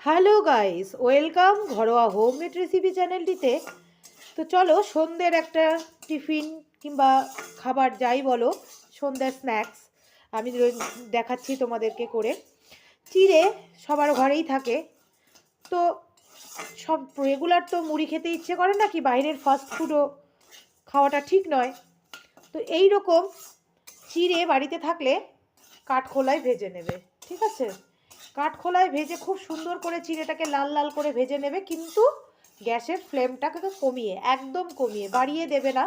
Hello guys, welcome ঘরোয়া homemade recipe চ্যানেলটিতে। তো চলো সন্ধ্যের একটা টিফিন কিংবা খাবার যাই বলো, সন্ধ্যার স্ন্যাক্স আমি দেখাচ্ছি তোমাদেরকে করে। চিড়ে সবার ঘরেই থাকে, তো সব রেগুলার তো মুড়ি খেতে ইচ্ছে করে না, কি বাইরের ফাস্ট ফুডও খাওয়াটা ঠিক নয়। তো এই রকম চিড়ে বাড়িতে থাকলে কাঠখোলায় ভেজে নেবে, ঠিক আছে? কাঠখোলায় ভেজে খুব সুন্দর করে চিড়েটাকে লাল লাল করে ভেজে নেবে, কিন্তু গ্যাসের ফ্লেমটাকে তো কমিয়ে, একদম কমিয়ে, বাড়িয়ে দেবে না,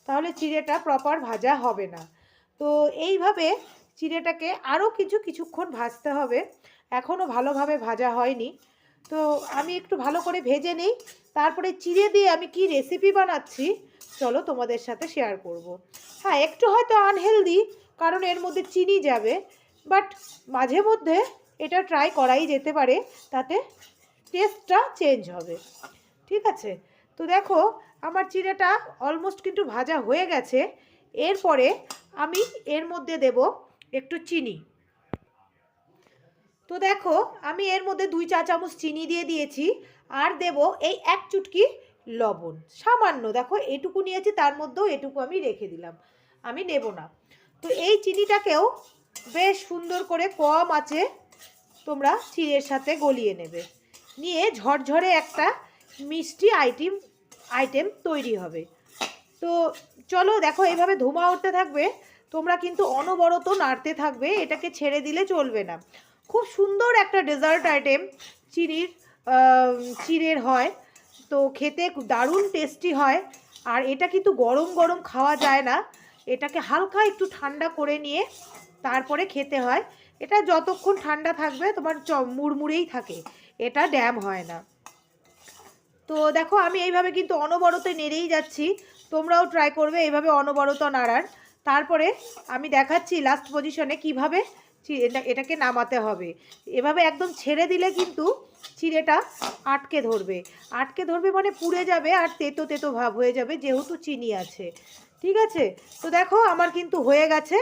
তাহলে চিড়েটা প্রপার ভাজা হবে না। তো এইভাবে চিড়েটাকে আরও কিছুক্ষণ ভাজতে হবে, এখনও ভালোভাবে ভাজা হয়নি। তো আমি একটু ভালো করে ভেজে নিই, তারপরে চিড়ে দিয়ে আমি কি রেসিপি বানাচ্ছি চলো তোমাদের সাথে শেয়ার করব। হ্যাঁ, একটু হয়তো আনহেলদি, কারণ এর মধ্যে চিনি যাবে, বাট মাঝে মধ্যে এটা ট্রাই করাই যেতে পারে, তাতে টেস্টটা চেঞ্জ হবে, ঠিক আছে? তো দেখো আমার চিড়েটা অলমোস্ট কিন্তু ভাজা হয়ে গেছে। এরপরে আমি এর মধ্যে দেব একটু চিনি। তো দেখো আমি এর মধ্যে 2 চা চামচ চিনি দিয়ে দিয়েছি, আর দেব এই 1 চুটকি লবণ, সামান্য, দেখো এটুকু নিয়েছি, তার মধ্যেও এটুকু আমি রেখে দিলাম, আমি নেব না। তো এই চিনিটাকেও বেশ সুন্দর করে কম আঁচে তোমরা চিড়ের সাথে গলিয়ে নেবে, নিয়ে ঝরঝরে একটা মিষ্টি আইটেম তৈরি হবে। তো চলো দেখো এইভাবে ধোঁয়া উঠতে থাকবে, তোমরা কিন্তু অনবরত নাড়তে থাকবে, এটাকে ছেড়ে দিলে চলবে না। খুব সুন্দর একটা ডেজার্ট আইটেম চিড়ের হয়, তো খেতে দারুণ টেস্টি হয়। আর এটা কিন্তু গরম গরম খাওয়া যায় না, এটাকে হালকা একটু ঠান্ডা করে নিয়ে তারপরে খেতে হয়। এটা যতক্ষণ ঠান্ডা থাকবে তোমার মুড়মুড়েই থাকে, এটা ড্যাম হয় না। তো দেখো আমি এইভাবে কিন্তু অনবরত নেড়েই যাচ্ছি, তোমরাও ট্রাই করবে এইভাবে অনবরত নাড়ার। তারপরে আমি দেখাচ্ছি লাস্ট পজিশনে কিভাবে এটাকে নামাতে হবে। এভাবে একদম ছেড়ে দিলে কিন্তু চিড়েটা আটকে ধরবে মানে পুড়ে যাবে, আর তেতো তেতো ভাব হয়ে যাবে, যেহেতু চিনি আছে, ঠিক আছে? তো দেখো আমার কিন্তু হয়ে গেছে,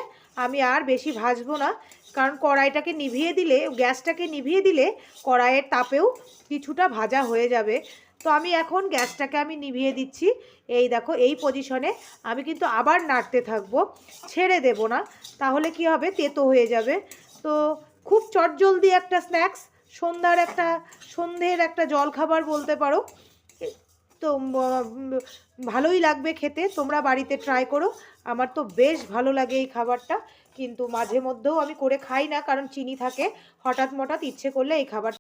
আমি আর বেশি ভাজবো না, কারণ কড়াইটাকে নিভিয়ে দিলে, গ্যাসটাকে নিভিয়ে দিলে কড়াইয়ের তাপেও কিছুটা ভাজা হয়ে যাবে। তো আমি এখন গ্যাসটাকে আমি নিভিয়ে দিচ্ছি। এই দেখো এই পজিশনে আমি কিন্তু আবার নাড়তে থাকবো, ছেড়ে দেব না, তাহলে কি হবে, তেতো হয়ে যাবে। তো খুব চটজলদি একটা স্ন্যাক্স, সন্ধ্যের একটা জলখাবার বলতে পারো। তো ভালোই লাগবে খেতে, তোমরা বাড়িতে ট্রাই করো। আমার তো বেশ ভালো লাগে এই খাবারটা, কিন্তু মাঝে মধ্যেও আমি করে খাই না, কারণ চিনি থাকে, হঠাৎ ইচ্ছে করলে এই খাবার